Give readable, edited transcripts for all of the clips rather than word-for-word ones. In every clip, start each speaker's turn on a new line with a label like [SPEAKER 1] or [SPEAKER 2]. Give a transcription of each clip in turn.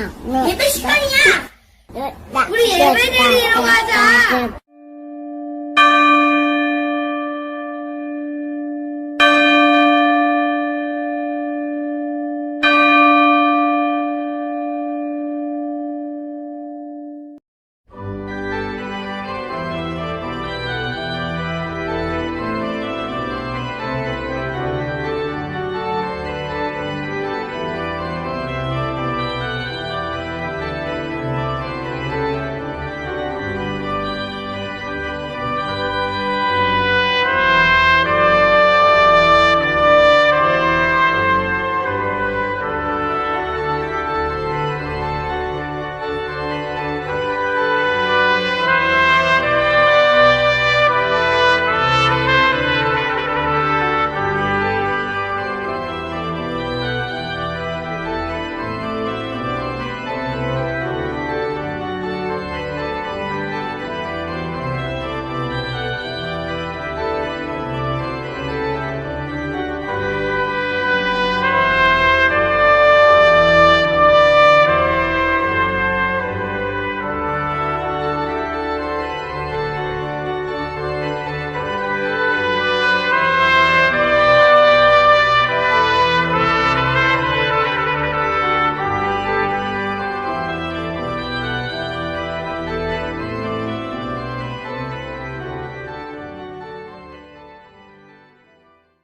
[SPEAKER 1] 예배 시간이야. 우리 예배 드리러 가자.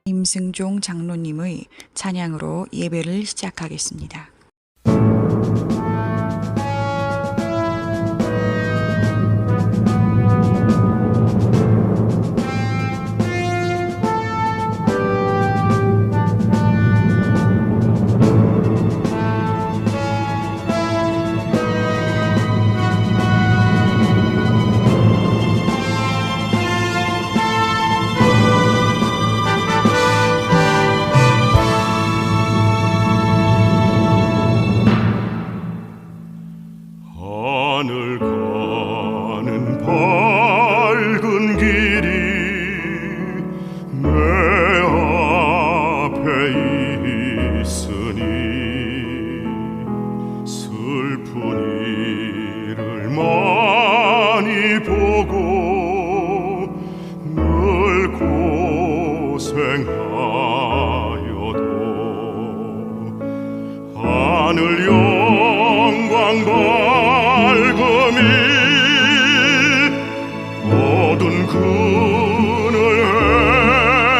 [SPEAKER 2] 임승종 장로님의 찬양으로 예배를 시작하겠습니다.
[SPEAKER 3] 하늘 가는 밝은 길이 내 앞에 있으니 슬픈 일을 많이 보고 늘 고생하여도 하늘 영광 밝음이 모든 그늘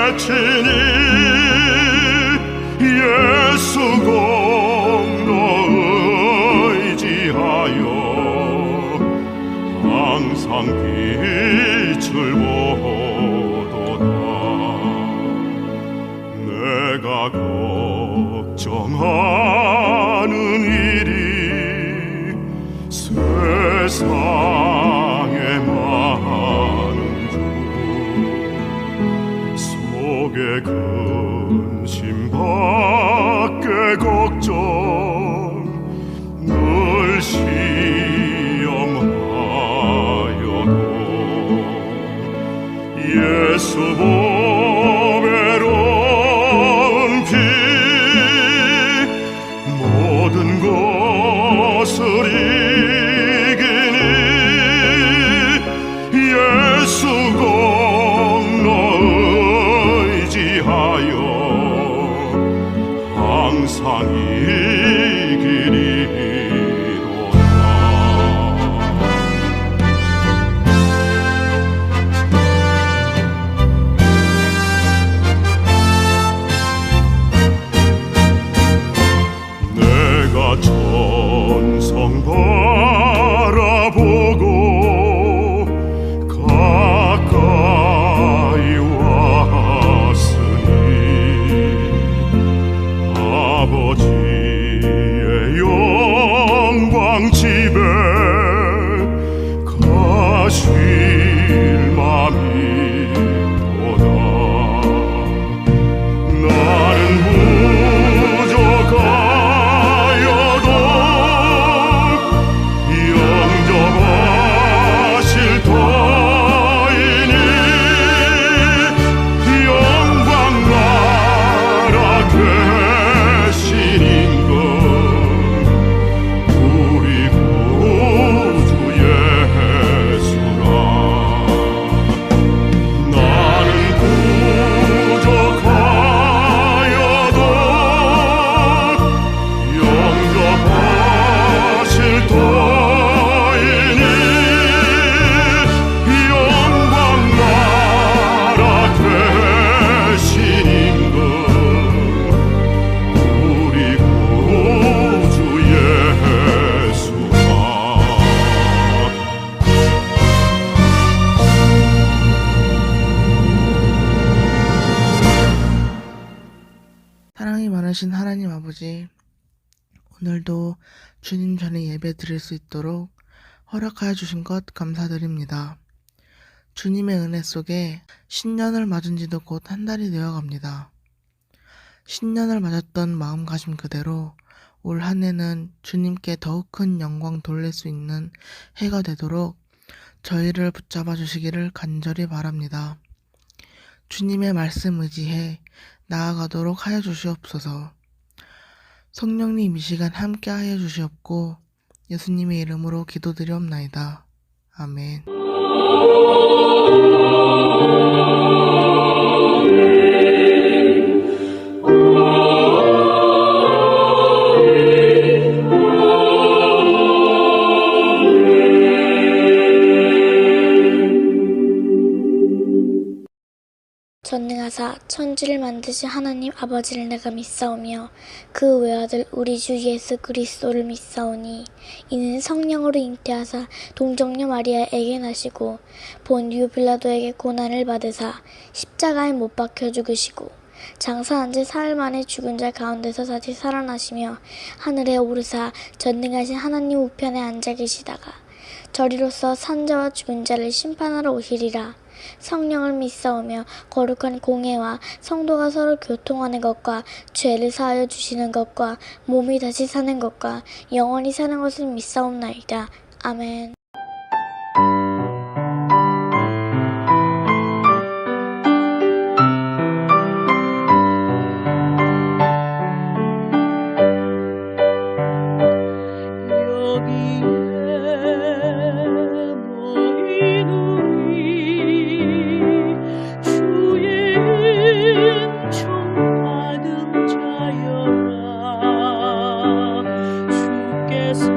[SPEAKER 3] 헤치니 예수 공로 의지하여 항상 빛을 보도다. 내가 걱정하는 일이 세상에 많은 중 속에 근심 밖에 걱정 늘 시험하여도 예수 보배로운 피 모든 것을 이기니
[SPEAKER 4] 전능하신 하나님 아버지, 오늘도 주님 전에 예배 드릴 수 있도록 허락하여 주신 것 감사드립니다. 주님의 은혜 속에 신년을 맞은 지도 곧 한 달이 되어 갑니다. 신년을 맞았던 마음가짐 그대로 올 한 해는 주님께 더욱 큰 영광 돌릴 수 있는 해가 되도록 저희를 붙잡아 주시기를 간절히 바랍니다. 주님의 말씀 의지해 나아가도록 하여 주시옵소서. 성령님 이 시간 함께 하여 주시옵고 예수님의 이름으로 기도드리옵나이다. 아멘.
[SPEAKER 5] 전능하사 천지를 만드신 하나님 아버지를 내가 믿사오며 그 외아들 우리 주 예수 그리스도를 믿사오니 이는 성령으로 잉태하사 동정녀 마리아에게 나시고 본디오 빌라도에게 고난을 받으사 십자가에 못 박혀 죽으시고 장사한 지 사흘 만에 죽은 자 가운데서 다시 살아나시며 하늘에 오르사 전능하신 하나님 우편에 앉아 계시다가 저리로서 산자와 죽은 자를 심판하러 오시리라. 성령을 믿사오며 거룩한 공회와 성도가 서로 교통하는 것과 죄를 사하여 주시는 것과 몸이 다시 사는 것과 영원히 사는 것을 믿사옵나이다. 아멘.
[SPEAKER 6] 주께서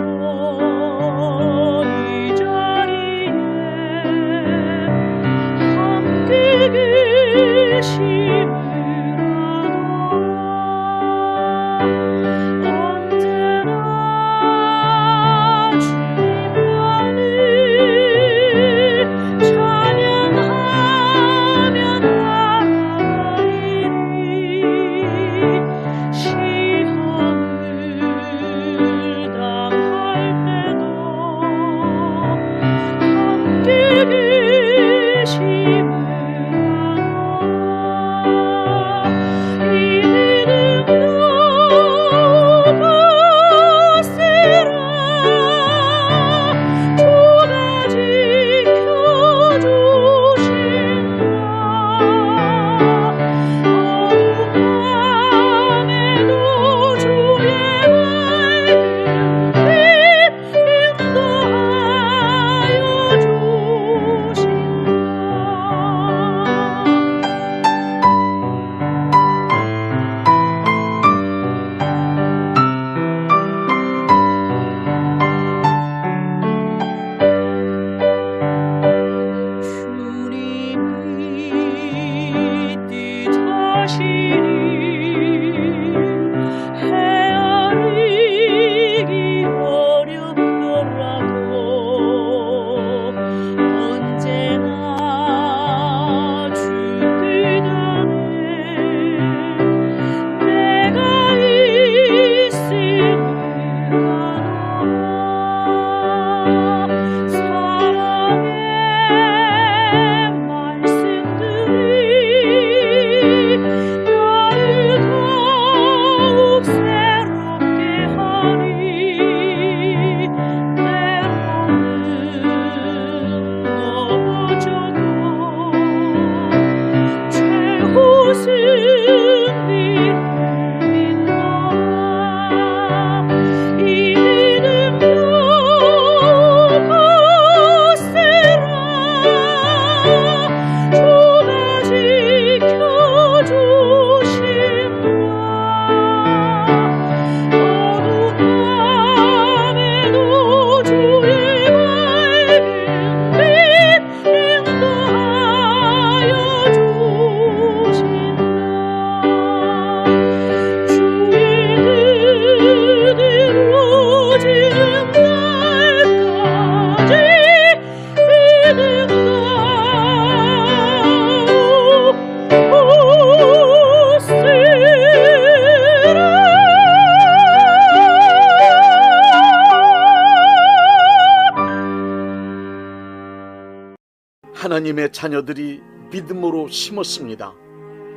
[SPEAKER 6] 하나님의 자녀들이 믿음으로 심었습니다.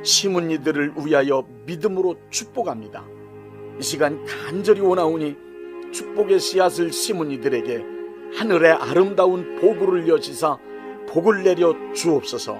[SPEAKER 6] 심은 이들을 위하여 믿음으로 축복합니다. 이 시간 간절히 원하오니 축복의 씨앗을 심은 이들에게 하늘의 아름다운 보고를 여시사 복을 내려 주옵소서.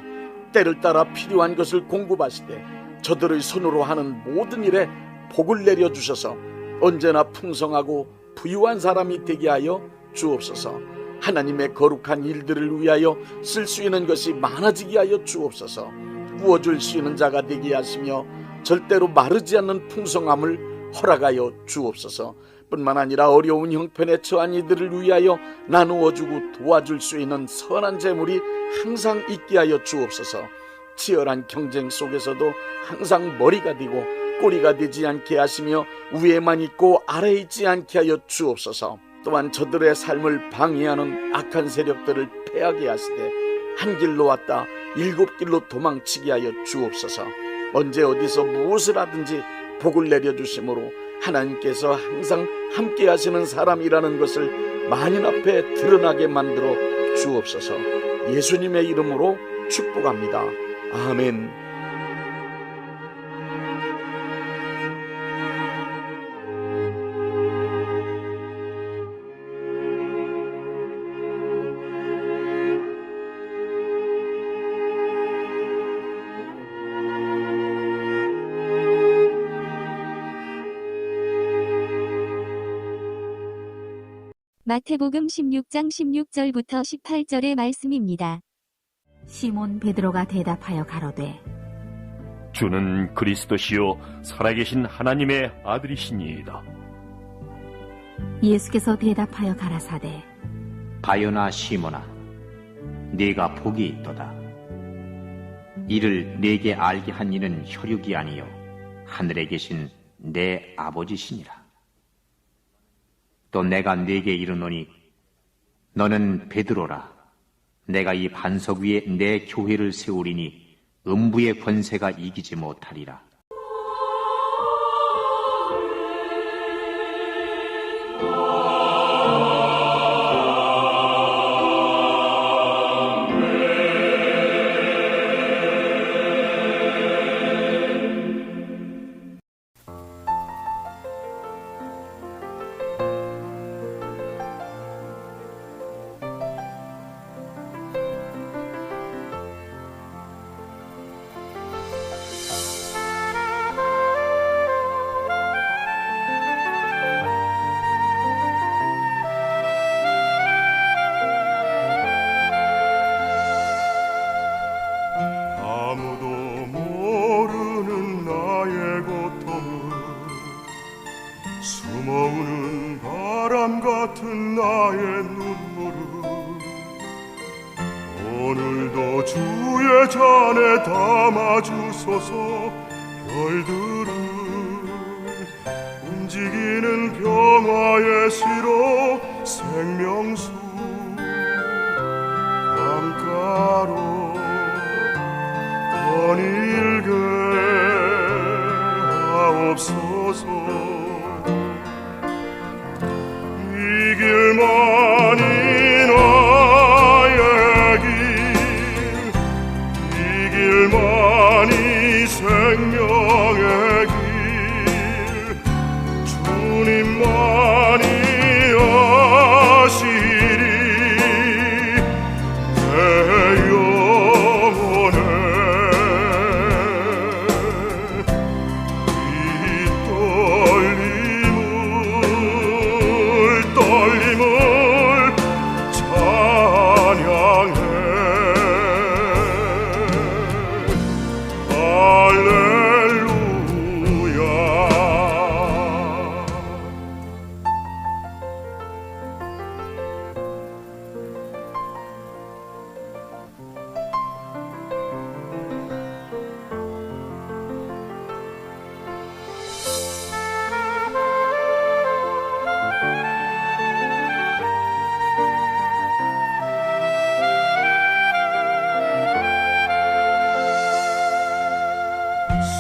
[SPEAKER 6] 때를 따라 필요한 것을 공급하시되 저들의 손으로 하는 모든 일에 복을 내려 주셔서 언제나 풍성하고 부유한 사람이 되게 하여 주옵소서. 하나님의 거룩한 일들을 위하여 쓸 수 있는 것이 많아지게 하여 주옵소서. 부어줄 수 있는 자가 되게 하시며 절대로 마르지 않는 풍성함을 허락하여 주옵소서. 뿐만 아니라 어려운 형편에 처한 이들을 위하여 나누어주고 도와줄 수 있는 선한 재물이 항상 있게 하여 주옵소서. 치열한 경쟁 속에서도 항상 머리가 되고 꼬리가 되지 않게 하시며 위에만 있고 아래에 있지 않게 하여 주옵소서. 또한 저들의 삶을 방해하는 악한 세력들을 패하게 하시되 한 길로 왔다 7길로 도망치게 하여 주옵소서. 언제 어디서 무엇을 하든지 복을 내려주심으로 하나님께서 항상 함께 하시는 사람이라는 것을 만인 앞에 드러나게 만들어 주옵소서. 예수님의 이름으로 축복합니다. 아멘.
[SPEAKER 7] 마태복음 16장 16절부터 18절의 말씀입니다.
[SPEAKER 8] 시몬 베드로가 대답하여 가로되
[SPEAKER 3] 주는 그리스도시요 살아계신 하나님의 아들이시니이다.
[SPEAKER 8] 예수께서 대답하여 가라사대
[SPEAKER 9] 바요나 시몬아, 네가 복이 있도다. 이를 네게 알게 한 이는 혈육이 아니요 하늘에 계신 내 아버지시니라. 또 내가 네게 이르노니 너는 베드로라. 내가 이 반석 위에 내 교회를 세우리니 음부의 권세가 이기지 못하리라.
[SPEAKER 3] 아무도 모르는 나의 고통을 숨어오는 바람 같은 나의 눈물을 오늘도 주의 잔에 담아주소서. 별들을 움직이는 평화의 시로 생명수 강가로 일게 하옵소서. 이 길만이 나의 길, 이 길만이 생명의 길, 주님만이 아시리 내 영혼에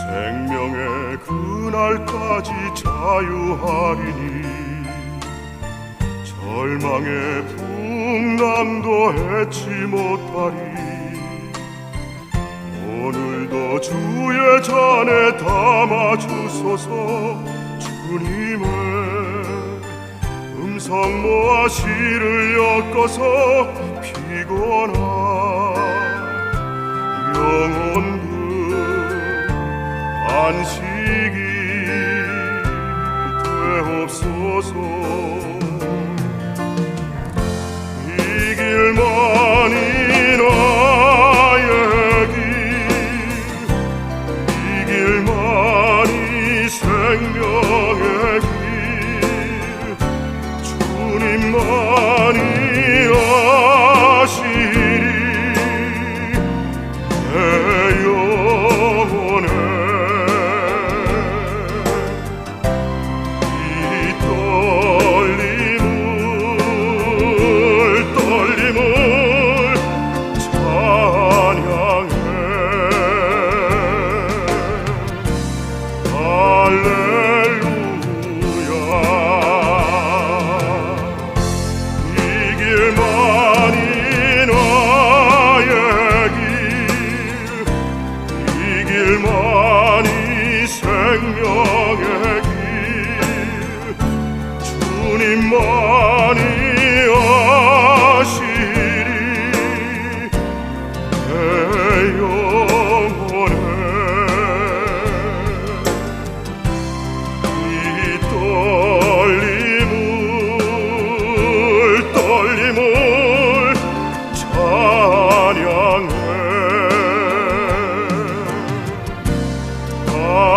[SPEAKER 3] 생명의 그날까지 자유하리니 절망의 풍랑도 해치 못하리. 오늘도 주의 잔에 담아 주소서. 주님의 음성 모아 시를 엮어서 피곤한 영혼들 안식이 되옵소서. 이 길만이 나의 길, 이 길만이 생명의 길, 주님만이 아시리 내 영혼에. 이 떨림을 찬양해. 할렐루야. 이 길만이 나의 길, 이 길만이 생명의 길, 주님만이 아시리 내 영혼에. 이 떨림을 찬양해.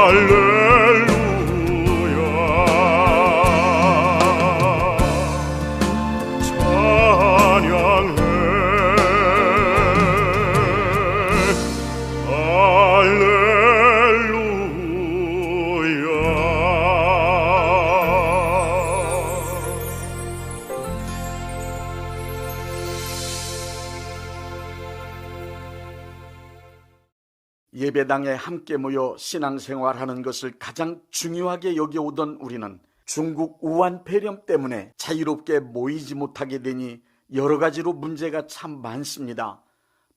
[SPEAKER 3] 할렐루야. 찬양해.
[SPEAKER 6] 예배당에 함께 모여 신앙생활하는 것을 가장 중요하게 여겨오던 우리는 중국 우한 폐렴 때문에 자유롭게 모이지 못하게 되니 여러 가지로 문제가 참 많습니다.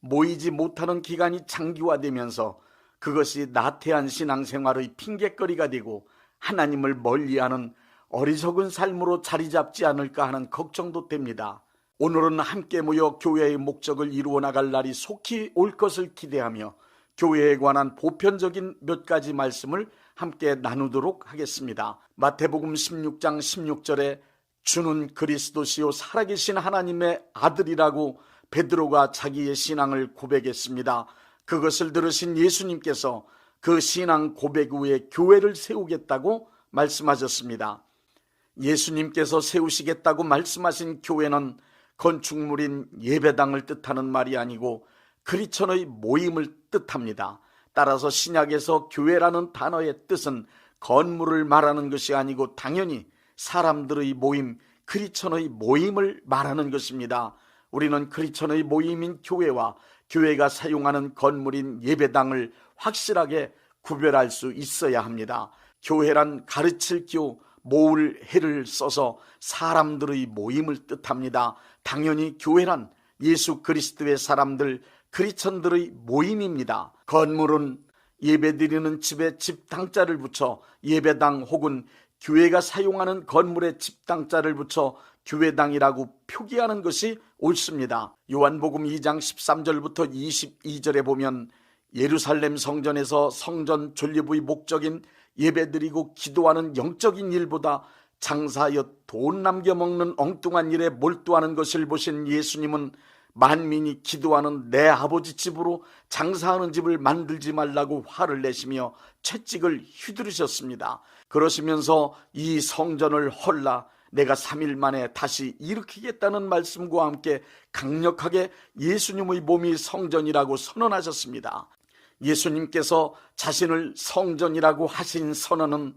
[SPEAKER 6] 모이지 못하는 기간이 장기화되면서 그것이 나태한 신앙생활의 핑곗거리가 되고 하나님을 멀리하는 어리석은 삶으로 자리 잡지 않을까 하는 걱정도 됩니다. 오늘은 함께 모여 교회의 목적을 이루어 나갈 날이 속히 올 것을 기대하며 교회에 관한 보편적인 몇 가지 말씀을 함께 나누도록 하겠습니다. 마태복음 16장 16절에 주는 그리스도시요 살아계신 하나님의 아들이라고 베드로가 자기의 신앙을 고백했습니다. 그것을 들으신 예수님께서 그 신앙 고백 후에 교회를 세우겠다고 말씀하셨습니다. 예수님께서 세우시겠다고 말씀하신 교회는 건축물인 예배당을 뜻하는 말이 아니고 크리스천의 모임을 뜻합니다. 따라서 신약에서 교회라는 단어의 뜻은 건물을 말하는 것이 아니고 당연히 사람들의 모임, 크리스천의 모임을 말하는 것입니다. 우리는 크리스천의 모임인 교회와 교회가 사용하는 건물인 예배당을 확실하게 구별할 수 있어야 합니다. 교회란 가르칠 교, 모을 해를 써서 사람들의 모임을 뜻합니다. 당연히 교회란 예수 그리스도의 사람들, 크리스천들의 모임입니다. 건물은 예배드리는 집에 집당자를 붙여 예배당 혹은 교회가 사용하는 건물에 집당자를 붙여 교회당이라고 표기하는 것이 옳습니다. 요한복음 2장 13절부터 22절에 보면 예루살렘 성전에서 성전 존립의 목적인 예배드리고 기도하는 영적인 일보다 장사하여 돈 남겨먹는 엉뚱한 일에 몰두하는 것을 보신 예수님은 만민이 기도하는 내 아버지 집으로 장사하는 집을 만들지 말라고 화를 내시며 채찍을 휘두르셨습니다. 그러시면서 이 성전을 헐라 내가 3일 만에 다시 일으키겠다는 말씀과 함께 강력하게 예수님의 몸이 성전이라고 선언하셨습니다. 예수님께서 자신을 성전이라고 하신 선언은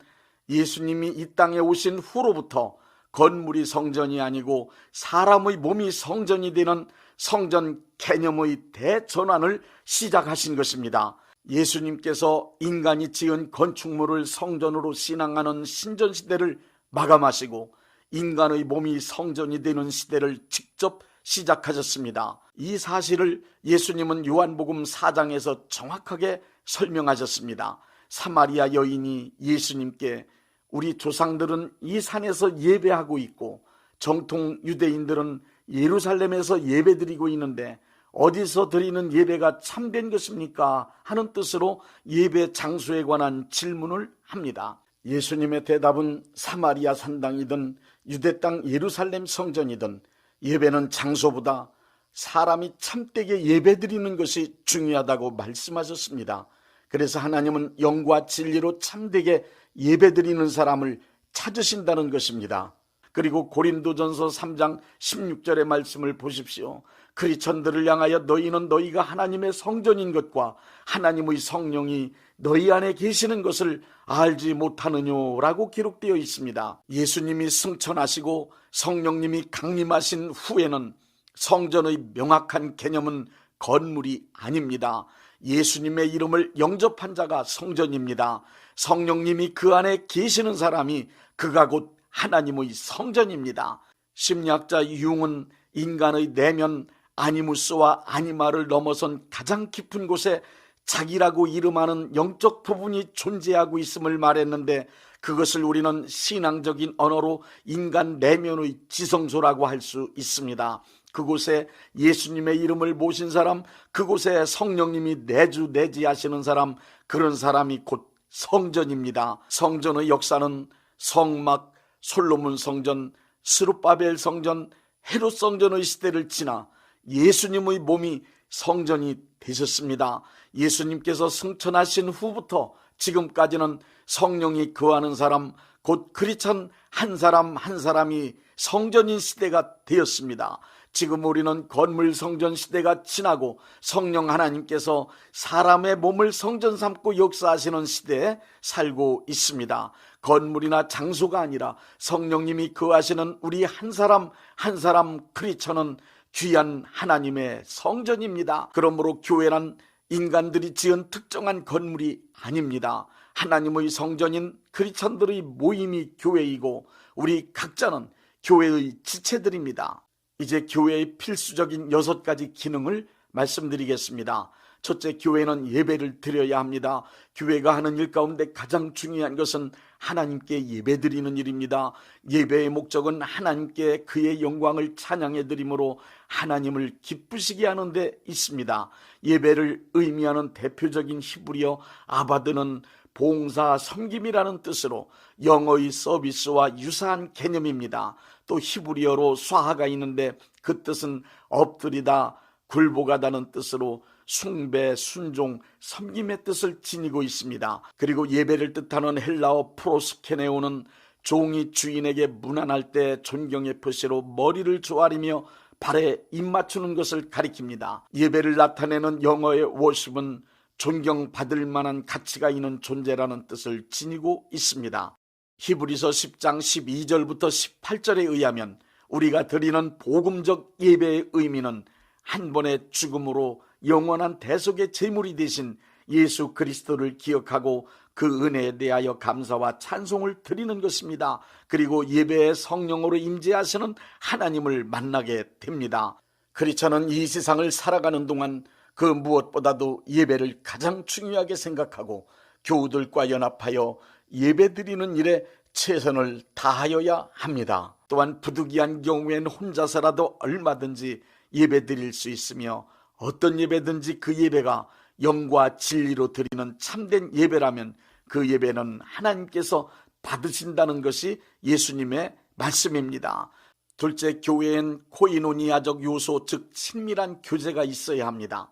[SPEAKER 6] 예수님이 이 땅에 오신 후로부터 건물이 성전이 아니고 사람의 몸이 성전이 되는 성전 개념의 대전환을 시작하신 것입니다. 예수님께서 인간이 지은 건축물을 성전으로 신앙하는 신전시대를 마감하시고 인간의 몸이 성전이 되는 시대를 직접 시작하셨습니다. 이 사실을 예수님은 요한복음 4장에서 정확하게 설명하셨습니다. 사마리아 여인이 예수님께 우리 조상들은 이 산에서 예배하고 있고 정통 유대인들은 예루살렘에서 예배드리고 있는데 어디서 드리는 예배가 참된 것입니까? 하는 뜻으로 예배 장소에 관한 질문을 합니다. 예수님의 대답은 사마리아 산당이든 유대 땅 예루살렘 성전이든 예배는 장소보다 사람이 참되게 예배드리는 것이 중요하다고 말씀하셨습니다. 그래서 하나님은 영과 진리로 참되게 예배드리는 사람을 찾으신다는 것입니다. 그리고 고린도전서 3장 16절의 말씀을 보십시오. 크리스천들을 향하여 너희는 너희가 하나님의 성전인 것과 하나님의 성령이 너희 안에 계시는 것을 알지 못하느냐라고 기록되어 있습니다. 예수님이 승천하시고 성령님이 강림하신 후에는 성전의 명확한 개념은 건물이 아닙니다. 예수님의 이름을 영접한 자가 성전입니다. 성령님이 그 안에 계시는 사람이 그가 곧 하나님의 성전입니다. 심리학자 융은 인간의 내면 아니무스와 아니마를 넘어선 가장 깊은 곳에 자기라고 이름하는 영적 부분이 존재하고 있음을 말했는데 그것을 우리는 신앙적인 언어로 인간 내면의 지성소라고 할 수 있습니다. 그곳에 예수님의 이름을 모신 사람, 그곳에 성령님이 내주내지하시는 사람, 그런 사람이 곧 성전입니다. 성전의 역사는 성막, 솔로몬 성전, 스룹바벨 성전, 헤롯 성전의 시대를 지나 예수님의 몸이 성전이 되셨습니다. 예수님께서 승천하신 후부터 지금까지는 성령이 거하는 사람, 곧 크리스천 한 사람 한 사람이 성전인 시대가 되었습니다. 지금 우리는 건물 성전 시대가 지나고 성령 하나님께서 사람의 몸을 성전 삼고 역사하시는 시대에 살고 있습니다. 건물이나 장소가 아니라 성령님이 거하시는 우리 한 사람 한 사람 크리스천은 귀한 하나님의 성전입니다. 그러므로 교회란 인간들이 지은 특정한 건물이 아닙니다. 하나님의 성전인 크리스천들의 모임이 교회이고 우리 각자는 교회의 지체들입니다. 이제 교회의 필수적인 6가지 기능을 말씀드리겠습니다. 첫째, 교회는 예배를 드려야 합니다. 교회가 하는 일 가운데 가장 중요한 것은 하나님께 예배드리는 일입니다. 예배의 목적은 하나님께 그의 영광을 찬양해 드림으로 하나님을 기쁘시게 하는 데 있습니다. 예배를 의미하는 대표적인 히브리어 아바드는 봉사, 섬김이라는 뜻으로 영어의 서비스와 유사한 개념입니다. 또 히브리어로 쏴하가 있는데 그 뜻은 엎드리다, 굴복하다는 뜻으로 숭배, 순종, 섬김의 뜻을 지니고 있습니다. 그리고 예배를 뜻하는 헬라어 프로스케네오는 종이 주인에게 문안할 때 존경의 표시로 머리를 조아리며 발에 입 맞추는 것을 가리킵니다. 예배를 나타내는 영어의 워십은 존경받을 만한 가치가 있는 존재라는 뜻을 지니고 있습니다. 히브리서 10장 12절부터 18절에 의하면 우리가 드리는 복음적 예배의 의미는 한 번의 죽음으로 영원한 대속의 제물이 되신 예수 그리스도를 기억하고 그 은혜에 대하여 감사와 찬송을 드리는 것입니다. 그리고 예배의 성령으로 임재하시는 하나님을 만나게 됩니다. 크리스천은 이 세상을 살아가는 동안 그 무엇보다도 예배를 가장 중요하게 생각하고 교우들과 연합하여 예배드리는 일에 최선을 다하여야 합니다. 또한 부득이한 경우에는 혼자서라도 얼마든지 예배드릴 수 있으며 어떤 예배든지 그 예배가 영과 진리로 드리는 참된 예배라면 그 예배는 하나님께서 받으신다는 것이 예수님의 말씀입니다. 둘째, 교회엔 코이노니아적 요소, 즉 친밀한 교제가 있어야 합니다.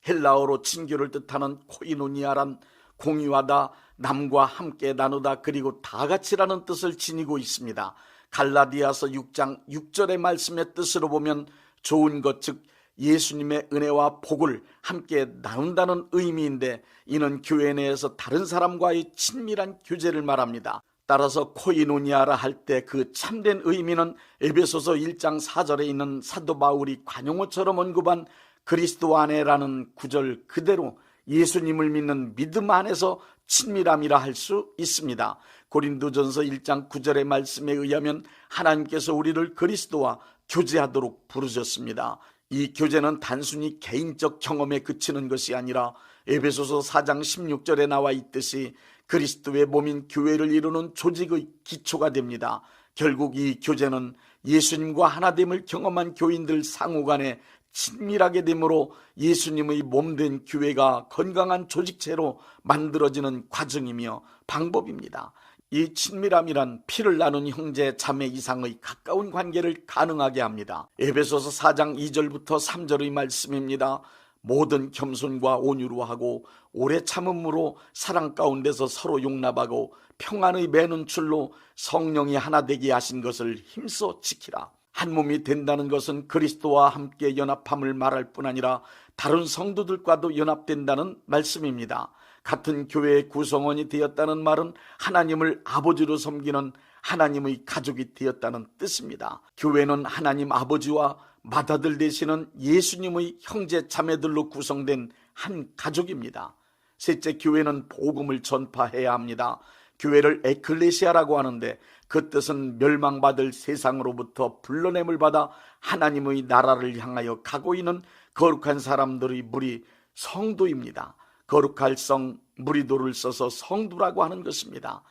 [SPEAKER 6] 헬라어로 친교를 뜻하는 코이노니아란 공유하다, 남과 함께 나누다, 그리고 다같이라는 뜻을 지니고 있습니다. 갈라디아서 6장 6절의 말씀의 뜻으로 보면 좋은 것, 즉 예수님의 은혜와 복을 함께 나눈다는 의미인데 이는 교회 내에서 다른 사람과의 친밀한 교제를 말합니다. 따라서 코이노니아라 할 때 그 참된 의미는 에베소서 1장 4절에 있는 사도 바울이 관용어처럼 언급한 그리스도 안에라는 구절 그대로 예수님을 믿는 믿음 안에서 친밀함이라 할 수 있습니다. 고린도전서 1장 9절의 말씀에 의하면 하나님께서 우리를 그리스도와 교제하도록 부르셨습니다. 이 교제는 단순히 개인적 경험에 그치는 것이 아니라 에베소서 4장 16절에 나와 있듯이 그리스도의 몸인 교회를 이루는 조직의 기초가 됩니다. 결국 이 교제는 예수님과 하나됨을 경험한 교인들 상호간에 친밀하게 되므로 예수님의 몸된 교회가 건강한 조직체로 만들어지는 과정이며 방법입니다. 이 친밀함이란 피를 나눈 형제 자매 이상의 가까운 관계를 가능하게 합니다. 에베소서 4장 2절부터 3절의 말씀입니다. 모든 겸손과 온유로 하고 오래 참음으로 사랑 가운데서 서로 용납하고 평안의 매눈줄로 성령이 하나 되게 하신 것을 힘써 지키라. 한 몸이 된다는 것은 그리스도와 함께 연합함을 말할 뿐 아니라 다른 성도들과도 연합된다는 말씀입니다. 같은 교회의 구성원이 되었다는 말은 하나님을 아버지로 섬기는 하나님의 가족이 되었다는 뜻입니다. 교회는 하나님 아버지와 맏아들 되시는 예수님의 형제 자매들로 구성된 한 가족입니다. 셋째, 교회는 복음을 전파해야 합니다. 교회를 에클레시아라고 하는데 그 뜻은 멸망받을 세상으로부터 불러냄을 받아 하나님의 나라를 향하여 가고 있는 거룩한 사람들의 무리 성도입니다. 거룩할 성 무리도를 써서 성도라고 하는 것입니다.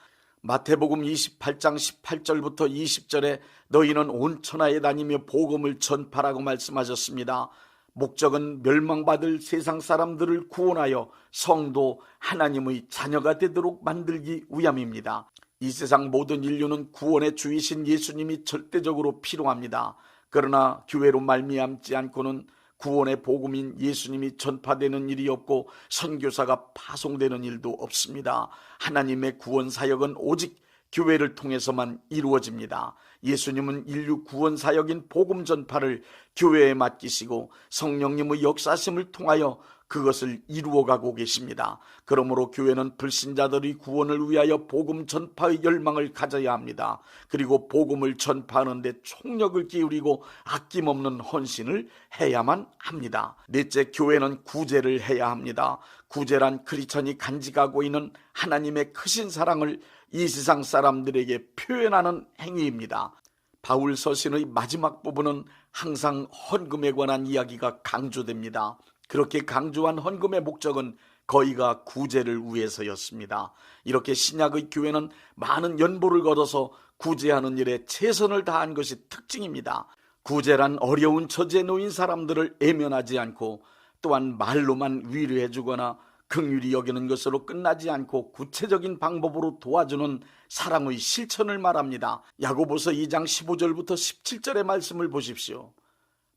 [SPEAKER 6] 마태복음 28장 18절부터 20절에 너희는 온 천하에 다니며 복음을 전파라고 말씀하셨습니다. 목적은 멸망받을 세상 사람들을 구원하여 성도 하나님의 자녀가 되도록 만들기 위함입니다. 이 세상 모든 인류는 구원의 주이신 예수님이 절대적으로 필요합니다. 그러나 교회로 말미암지 않고는 구원의 복음인 예수님이 전파되는 일이 없고 선교사가 파송되는 일도 없습니다. 하나님의 구원 사역은 오직 교회를 통해서만 이루어집니다. 예수님은 인류 구원 사역인 복음 전파를 교회에 맡기시고 성령님의 역사심을 통하여 그것을 이루어가고 계십니다. 그러므로 교회는 불신자들의 구원을 위하여 복음 전파의 열망을 가져야 합니다. 그리고 복음을 전파하는 데 총력을 기울이고 아낌없는 헌신을 해야만 합니다. 넷째, 교회는 구제를 해야 합니다. 구제란 크리스천이 간직하고 있는 하나님의 크신 사랑을 이 세상 사람들에게 표현하는 행위입니다. 바울 서신의 마지막 부분은 항상 헌금에 관한 이야기가 강조됩니다. 그렇게 강조한 헌금의 목적은 거의가 구제를 위해서였습니다. 이렇게 신약의 교회는 많은 연보를 걷어서 구제하는 일에 최선을 다한 것이 특징입니다. 구제란 어려운 처지에 놓인 사람들을 애면하지 않고 또한 말로만 위로해 주거나 긍휼히 여기는 것으로 끝나지 않고 구체적인 방법으로 도와주는 사랑의 실천을 말합니다. 야고보서 2장 15절부터 17절의 말씀을 보십시오.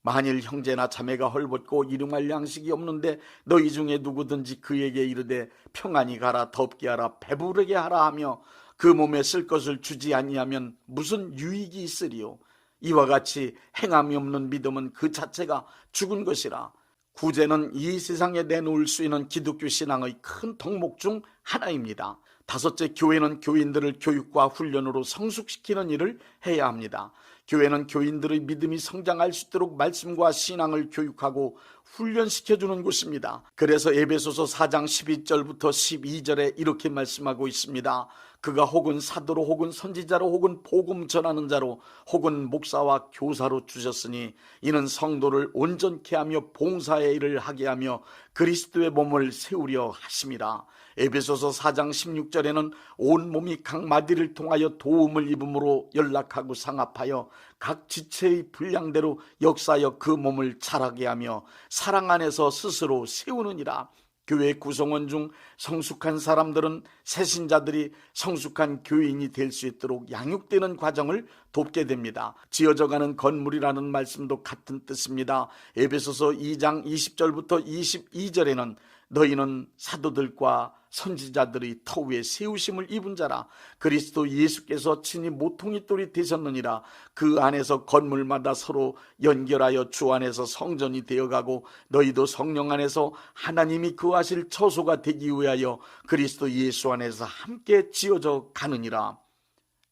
[SPEAKER 6] 만일 형제나 자매가 헐벗고 일용할 양식이 없는데 너희 중에 누구든지 그에게 이르되 평안히 가라, 덥게 하라, 배부르게 하라 하며 그 몸에 쓸 것을 주지 아니하면 무슨 유익이 있으리요. 이와 같이 행함이 없는 믿음은 그 자체가 죽은 것이라. 구제는 이 세상에 내놓을 수 있는 기독교 신앙의 큰 덕목 중 하나입니다. 다섯째, 교회는 교인들을 교육과 훈련으로 성숙시키는 일을 해야 합니다. 교회는 교인들의 믿음이 성장할 수 있도록 말씀과 신앙을 교육하고 훈련시켜주는 곳입니다. 그래서 에베소서 4장 12절부터 12절에 이렇게 말씀하고 있습니다. 그가 혹은 사도로 혹은 선지자로 혹은 복음 전하는 자로 혹은 목사와 교사로 주셨으니 이는 성도를 온전케 하며 봉사의 일을 하게 하며 그리스도의 몸을 세우려 하심이라. 에베소서 4장 16절에는 온 몸이 각 마디를 통하여 도움을 입음으로 연락하고 상합하여 각 지체의 분량대로 역사하여 그 몸을 자라게 하며 사랑 안에서 스스로 세우느니라. 교회 구성원 중 성숙한 사람들은 새신자들이 성숙한 교인이 될 수 있도록 양육되는 과정을 돕게 됩니다. 지어져가는 건물이라는 말씀도 같은 뜻입니다. 에베소서 2장 20절부터 22절에는 너희는 사도들과 선지자들의 터 위에 세우심을 입은 자라. 그리스도 예수께서 친히 모퉁이 돌이 되셨느니라. 그 안에서 건물마다 서로 연결하여 주 안에서 성전이 되어가고 너희도 성령 안에서 하나님이 거하실 처소가 되기 위하여 그리스도 예수 안에서 함께 지어져 가느니라.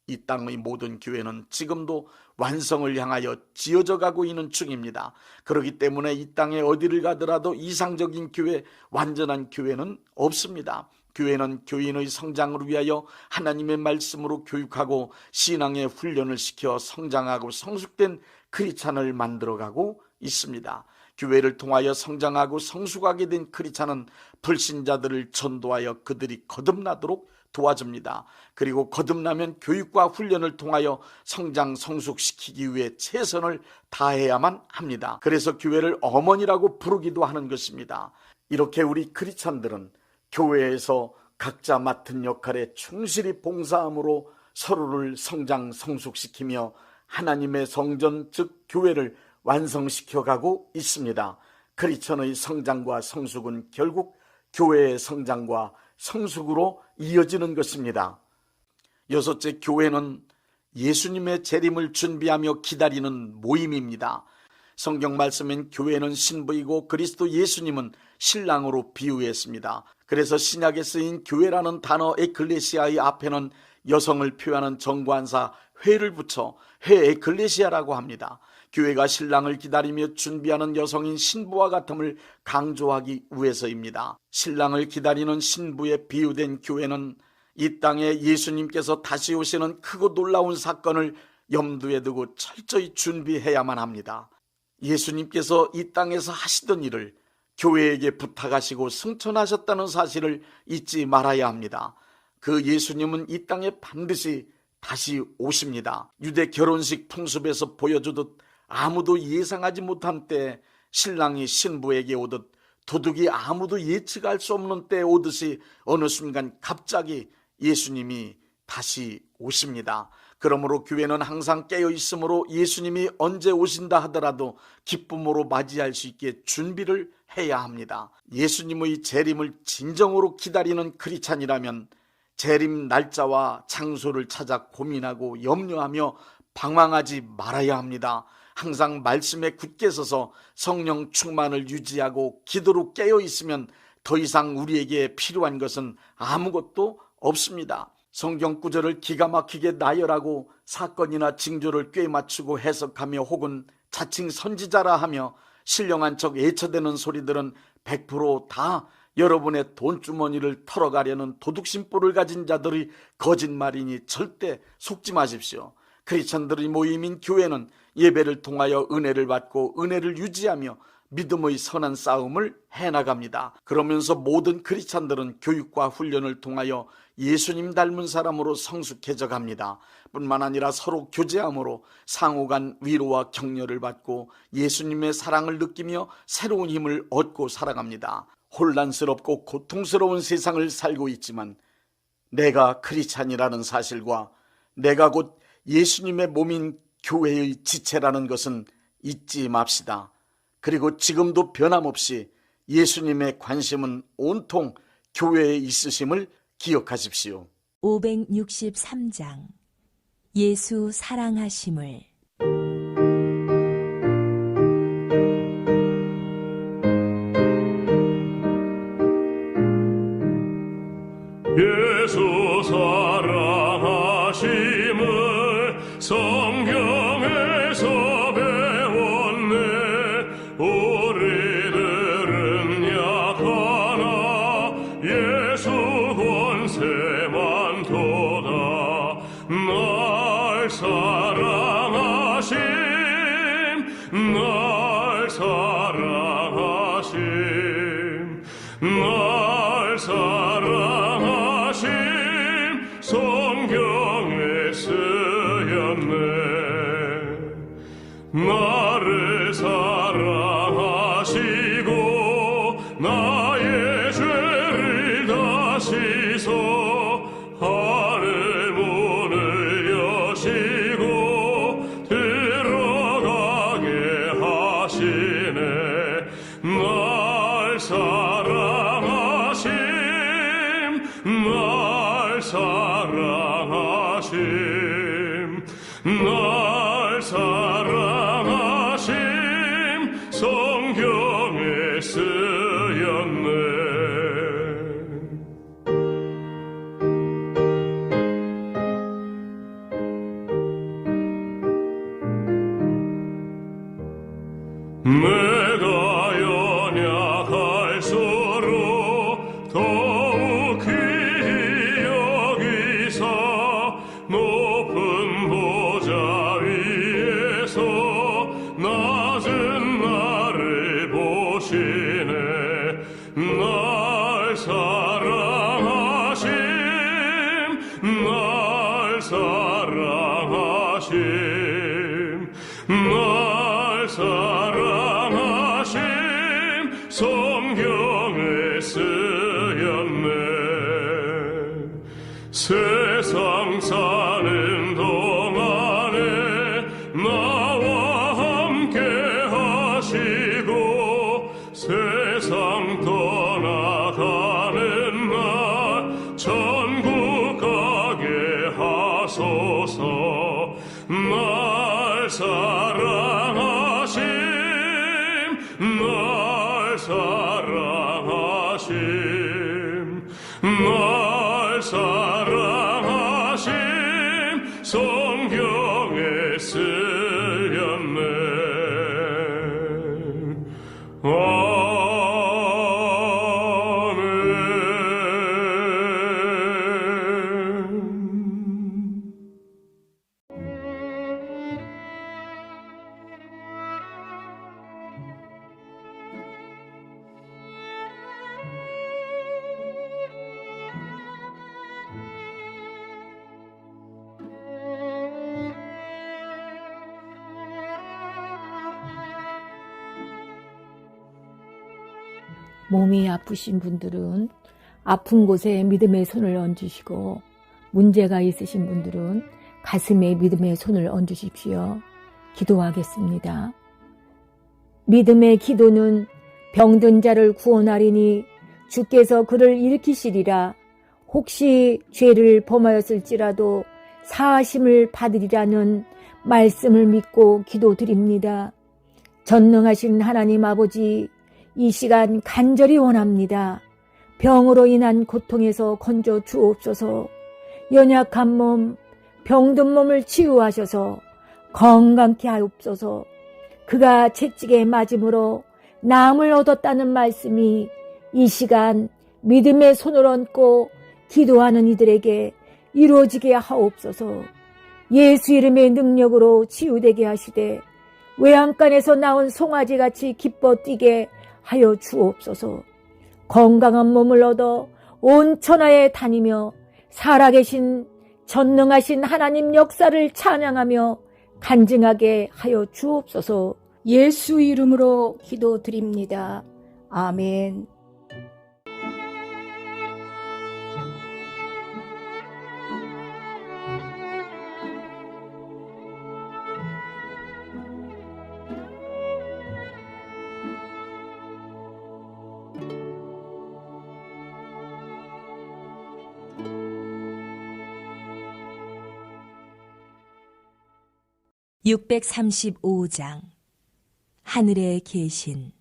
[SPEAKER 6] 이 땅의 모든 교회는 지금도 완성을 향하여 지어져 가고 있는 중입니다. 그렇기 때문에 이 땅에 어디를 가더라도 이상적인 교회, 완전한 교회는 없습니다. 교회는 교인의 성장을 위하여 하나님의 말씀으로 교육하고 신앙의 훈련을 시켜 성장하고 성숙된 크리스찬을 만들어가고 있습니다. 교회를 통하여 성장하고 성숙하게 된 크리스찬은 불신자들을 전도하여 그들이 거듭나도록 도와줍니다. 그리고 거듭나면 교육과 훈련을 통하여 성장 성숙시키기 위해 최선을 다해야만 합니다. 그래서 교회를 어머니라고 부르기도 하는 것입니다. 이렇게 우리 크리스찬들은 교회에서 각자 맡은 역할에 충실히 봉사함으로 서로를 성장 성숙시키며 하나님의 성전 즉 교회를 완성시켜가고 있습니다. 크리스천의 성장과 성숙은 결국 교회의 성장과 성숙으로 이어지는 것입니다. 여섯째, 교회는 예수님의 재림을 준비하며 기다리는 모임입니다. 성경 말씀엔 교회는 신부이고 그리스도 예수님은 신랑으로 비유했습니다. 그래서 신약에 쓰인 교회라는 단어 에클레시아의 앞에는 여성을 표현하는 정관사 회를 붙여 회 에클레시아라고 합니다. 교회가 신랑을 기다리며 준비하는 여성인 신부와 같음을 강조하기 위해서입니다. 신랑을 기다리는 신부에 비유된 교회는 이 땅에 예수님께서 다시 오시는 크고 놀라운 사건을 염두에 두고 철저히 준비해야만 합니다. 예수님께서 이 땅에서 하시던 일을 교회에게 부탁하시고 승천하셨다는 사실을 잊지 말아야 합니다. 그 예수님은 이 땅에 반드시 다시 오십니다. 유대 결혼식 풍습에서 보여주듯 아무도 예상하지 못한 때 신랑이 신부에게 오듯 도둑이 아무도 예측할 수 없는 때에 오듯이 어느 순간 갑자기 예수님이 다시 오십니다. 그러므로 교회는 항상 깨어 있으므로 예수님이 언제 오신다 하더라도 기쁨으로 맞이할 수 있게 준비를 해야 합니다. 예수님의 재림을 진정으로 기다리는 크리스찬이라면 재림 날짜와 장소를 찾아 고민하고 염려하며 방황하지 말아야 합니다. 항상 말씀에 굳게 서서 성령 충만을 유지하고 기도로 깨어 있으면 더 이상 우리에게 필요한 것은 아무것도 없습니다. 성경 구절을 기가 막히게 나열하고 사건이나 징조를 꿰맞추고 해석하며 혹은 자칭 선지자라 하며 신령한 척 애처대는 소리들은 100% 여러분의 돈주머니를 털어가려는 도둑심보를 가진 자들의 거짓말이니 절대 속지 마십시오. 크리스천들의 모임인 교회는 예배를 통하여 은혜를 받고 은혜를 유지하며 믿음의 선한 싸움을 해나갑니다. 그러면서 모든 크리스천들은 교육과 훈련을 통하여 예수님 닮은 사람으로 성숙해져 갑니다. 뿐만 아니라 서로 교제함으로 상호간 위로와 격려를 받고 예수님의 사랑을 느끼며 새로운 힘을 얻고 살아갑니다. 혼란스럽고 고통스러운 세상을 살고 있지만 내가 크리스찬이라는 사실과 내가 곧 예수님의 몸인 교회의 지체라는 것은 잊지 맙시다. 그리고 지금도 변함없이 예수님의 관심은 온통 교회에 있으심을 기억하십시오.
[SPEAKER 10] 563장 예수 사랑하심을.
[SPEAKER 3] 예수 사랑하심을 성경에서 배웠네. 우리들은 약하나 예수 권세만 도다. 날 사랑하심 날 사랑하심 날 사랑하심 성경에 쓰였네. 나를 사랑하시고 나의 죄를 다시소 하늘 문을 여시고 들어가게 하시네. 날 사랑하심 날 사랑하심 날 사랑하심 성경에 쓰였네. 내가 연약할수록 더욱 귀히 여기사 높은 보좌 위에서 날 사랑하심 날 사랑하심 날 사랑하심 성경에 쓰였네 세상 사는 동안에 나와 함께 하시고 세상 떠나가는 날 천국 가게 하소서 날 사랑하심 날 사랑하심 날 사랑하심 성경에 쓰였네 아멘.
[SPEAKER 8] 몸이 아프신 분들은 아픈 곳에 믿음의 손을 얹으시고 문제가 있으신 분들은 가슴에 믿음의 손을 얹으십시오. 기도하겠습니다. 믿음의 기도는 병든 자를 구원하리니 주께서 그를 일으키시리라. 혹시 죄를 범하였을지라도 사하심을 받으리라는 말씀을 믿고 기도드립니다. 전능하신 하나님 아버지, 이 시간 간절히 원합니다. 병으로 인한 고통에서 건져 주옵소서. 연약한 몸, 병든 몸을 치유하셔서 건강케 하옵소서. 그가 채찍에 맞음으로 나음을 얻었다는 말씀이 이 시간 믿음의 손을 얹고 기도하는 이들에게 이루어지게 하옵소서. 예수 이름의 능력으로 치유되게 하시되 외양간에서 나온 송아지같이 기뻐 뛰게 하여 주옵소서. 건강한 몸을 얻어 온 천하에 다니며 살아계신 전능하신 하나님 역사를 찬양하며 간증하게 하여 주옵소서. 예수 이름으로 기도드립니다. 아멘.
[SPEAKER 10] (635장) 하늘에 계신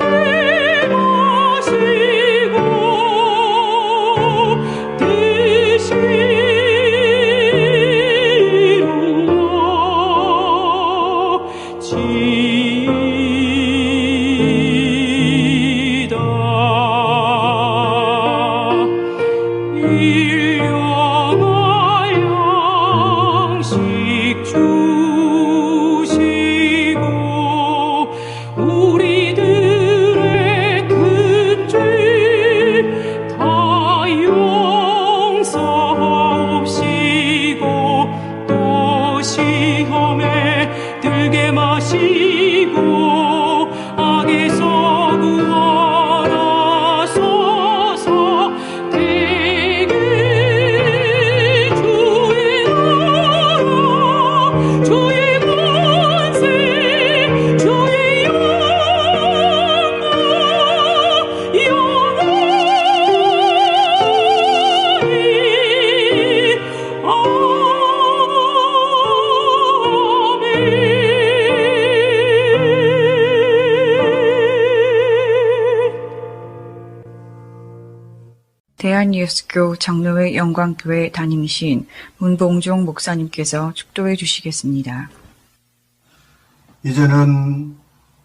[SPEAKER 3] 내 마시고
[SPEAKER 2] 대한예수교 장로회 영광교회 담임이신 문봉종 목사님께서 축도해 주시겠습니다.
[SPEAKER 11] 이제는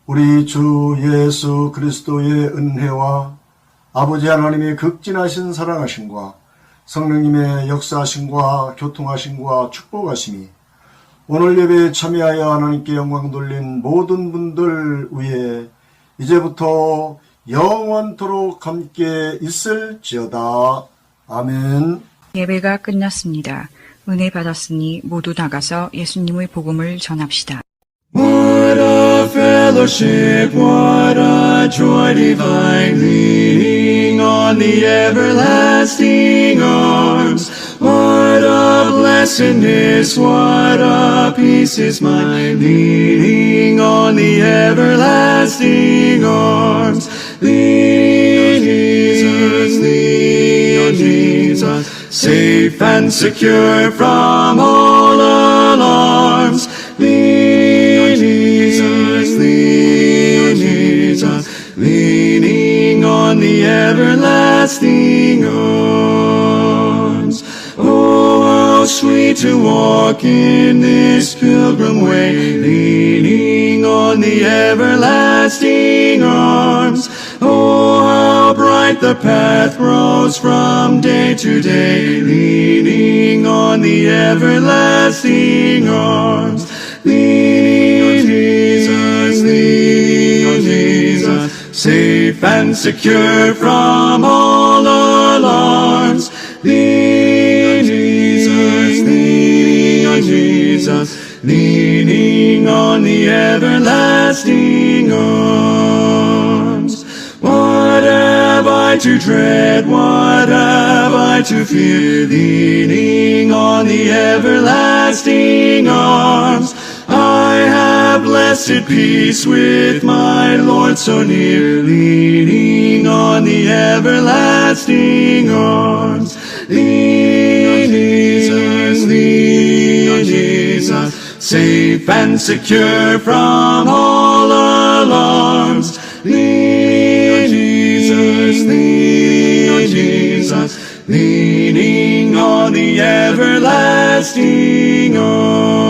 [SPEAKER 11] 우리 주 예수 그리스도의 은혜와 아버지 하나님의 극진하신 사랑하심과 성령님의 역사하심과 교통하심과 축복하심이 오늘 예배에 참여하여 하나님께 영광 돌린 모든 분들 위에 이제부터 영원토록 함께 있을지어다. 아멘.
[SPEAKER 2] 예배가 끝났습니다. 은혜 받았으니 모두 나가서 예수님의 복음을 전합시다.
[SPEAKER 3] What a fellowship, what a joy divine, leaning on the everlasting arms. What a blessedness, what a peace is mine, leaning on the everlasting arms. Lean Jesus, lean Jesus, safe and secure from all alarms. Lean Jesus, lean Jesus, leaning on the everlasting arms. Oh, how sweet to walk in this pilgrim way, leaning on the everlasting arms. Oh, how bright the path grows from day to day, leaning on the everlasting arms. Lean Jesus, lean Jesus, safe and secure from all alarms. Lean Jesus, lean Jesus, leaning on the everlasting arms. What have I to dread? What have I to fear? Leaning on the everlasting arms. I have blessed peace with my Lord so near, leaning on the everlasting arms. Lean Jesus, lean Jesus, safe and secure from all alarms. Lean Jesus, lean Jesus, leaning on the everlasting arms.